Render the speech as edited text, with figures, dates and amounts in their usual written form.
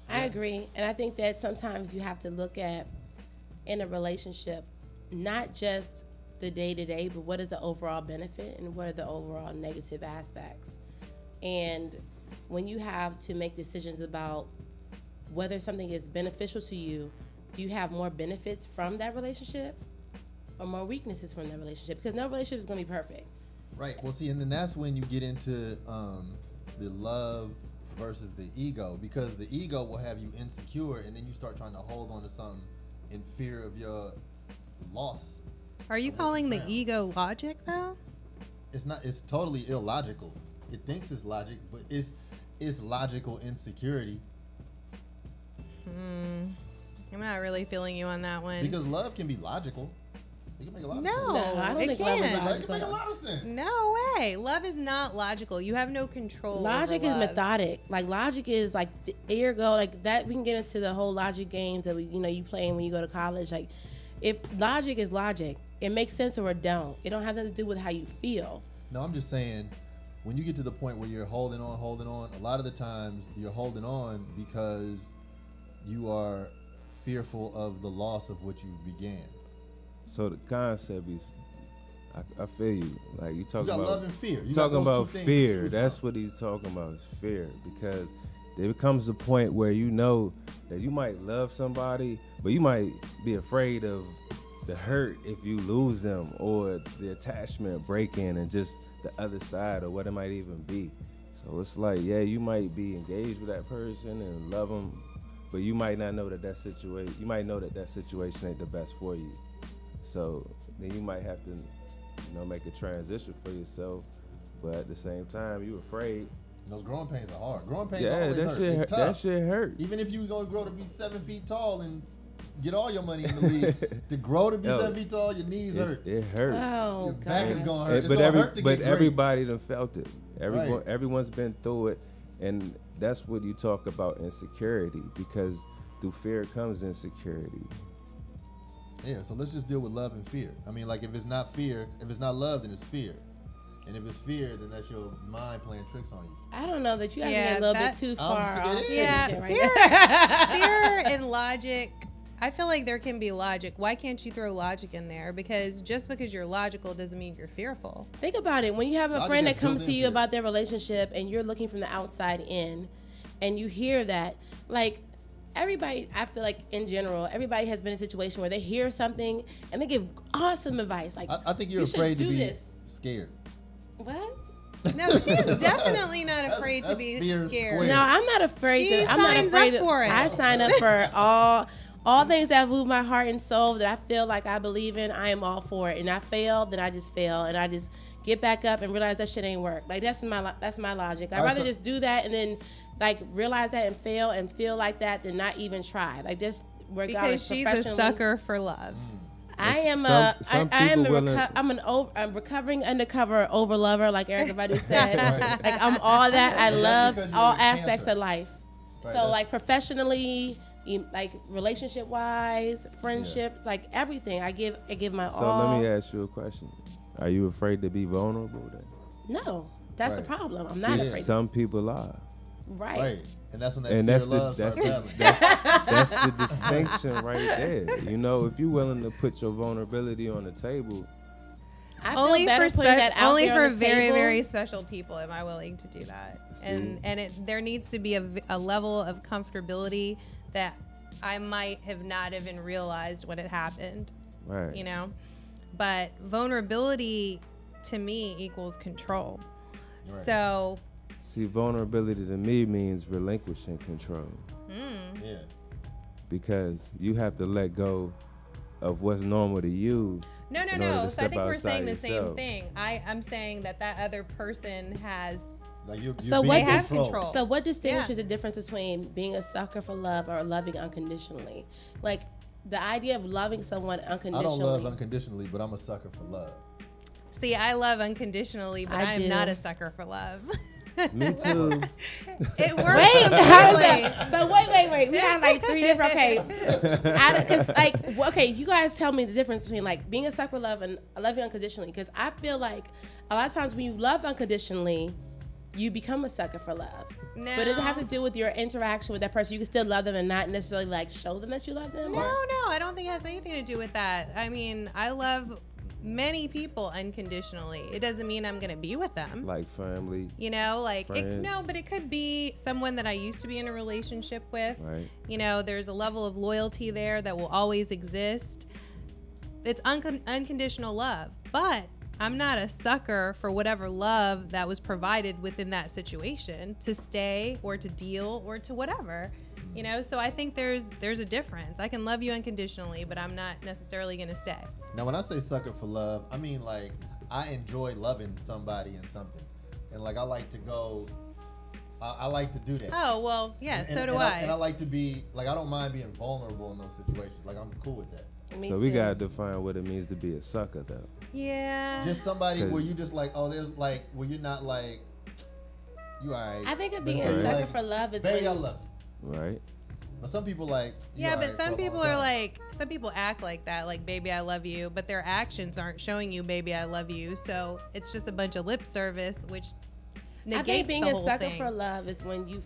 I agree. And I think that sometimes you have to look at, in a relationship, not just the day-to-day, but what is the overall benefit and what are the overall negative aspects. And when you have to make decisions about whether something is beneficial to you, do you have more benefits from that relationship or more weaknesses from that relationship? Because no relationship is going to be perfect. Right. Well, see, and then that's when you get into the love versus the ego, because the ego will have you insecure, and then you start trying to hold on to something in fear of your loss. Are you calling the ego logic, though? It's not. It's totally illogical. It thinks it's logic, but it's logical insecurity. I'm not really feeling you on that one. Because love can be logical. It can make a lot of sense. No, I don't think love is logical. It can make a lot of sense. No way. Love is not logical. You have no control. Logic over is love. methodic. Like logic is like there you go. Like that, we can get into the whole logic games that you play when you go to college. Like if logic is logic, it makes sense or it don't. It don't have nothing to do with how you feel. No, I'm just saying, when you get to the point where you're holding on, a lot of the times you're holding on because you are fearful of the loss of what you began. So the concept is, I feel you. Like you talking got about love and fear. You talking got those about two things fear. to choose That's from. what he's talking about is fear, because there comes a point where you know that you might love somebody, but you might be afraid of the hurt if you lose them, or the attachment breaking and just the other side, or what it might even be. So it's like, yeah, you might be engaged with that person and love them, but you might not know that situation. You might know that situation ain't the best for you. So then you might have to, make a transition for yourself, but at the same time, you afraid. And those growing pains are hard. Growing pains Yeah, always that hurt. shit, They tough. that shit hurt. Even if you're going to grow to be 7 feet tall and get all your money in the league, to grow to be 7 feet tall, your knees hurt. It hurts. Oh, Your back is going to hurt. It's But gonna hurt to get great. everybody done felt it. Right. Everyone's been through it, and that's what you talk about, insecurity, because through fear comes insecurity. Yeah, so let's just deal with love and fear. I mean, like, if it's not fear, if it's not love, then it's fear. And if it's fear, then that's your mind playing tricks on you. I don't know that you guys Yeah, get a little bit that's- too far off. It is. Yeah, Right fear and logic. I feel like there can be logic. Why can't you throw logic in there? Because just because you're logical doesn't mean you're fearful. Think about it. When you have a Logic friend is that comes built to in you fear. about their relationship and you're looking from the outside in and you hear that, like, everybody, I feel like in general, everybody has been in a situation where they hear something and they give awesome advice. Like, I think you're you should afraid to do be this. scared. What? No, she is definitely not afraid to that's be fear scared. squared. No, I'm not afraid. She I'm not signs afraid up for it. I sign up for all things that move my heart and soul that I feel like I believe in. I am all for it. And I fail, then I just fail, and I just get back up and realize that shit ain't work. Like that's my logic. I'd All right, rather so- just do that and then like realize that and fail and feel like that than not even try. Like just work out Because she's a sucker for love. I am Some I'm a recovering undercover over lover, like Erica Badu said. Right. Like I'm all that. I That's love because you're all a aspects Cancer. of life. Right, So that's- like professionally, like relationship wise, friendship, like everything. I give my So all. let me ask you a question. Are you afraid to be vulnerable then? No, that's the Right. problem. I'm not See, afraid. Some people are. Right. And that's when that And fear that's of the love that's starts the, battling. that's the distinction right there. You know, if you're willing to put your vulnerability on the table, I feel Only better for putting that out only there for on the very table. very special people am I willing to do that. See? And there needs to be a level of comfortability that I might have not even realized when it happened. right? You know, but vulnerability to me equals control. Right. So See, vulnerability to me means relinquishing control, Yeah. because you have to let go of what's normal to you. no. in order to So I step think we're outside saying the same yourself. thing. I'm saying that other person has. Like you're So being what They have does control. So what distinguishes Yeah. the difference between being a sucker for love or loving unconditionally? Like the idea of loving someone I unconditionally. don't love unconditionally, but I'm a sucker for love. See, I love unconditionally, but I I'm do. not a sucker for love. Me too. It works. Wait, both how does ways. that? So wait. We had like three different. Okay, because like okay, you guys tell me the difference between like being a sucker for love and loving unconditionally. Because I feel like a lot of times when you love unconditionally, you become a sucker for love. No. But does it have to do with your interaction with that person? You can still love them and not necessarily like show them that you love them? No, I don't think it has anything to do with that. I mean, I love many people unconditionally. It doesn't mean I'm going to be with them. Like family. You know, like, friends. no, but it could be someone that I used to be in a relationship with. Right. You know, there's a level of loyalty there that will always exist. It's unconditional love. But I'm not a sucker for whatever love that was provided within that situation to stay or to deal or to whatever. You know, so I think there's a difference. I can love you unconditionally, but I'm not necessarily going to stay. Now, when I say sucker for love, I mean like I enjoy loving somebody and something, and like I like to go. I like to do that. Oh, well, yeah, so do I. And I like to be like I don't mind being vulnerable in those situations. Like I'm cool with that. Me So we too. gotta define what it means to be a sucker, though. Yeah. Just somebody where you just like, oh, there's like where you're not like you alright. I think of But being it's a sucker like, for love is baby, I when love you. Right. But some people like you Yeah, but alright for a some long people are time. like, some people act like that, like, baby, I love you, but their actions aren't showing you, baby, I love you. So it's just a bunch of lip service, which I negates think being the a whole sucker thing. for love is when you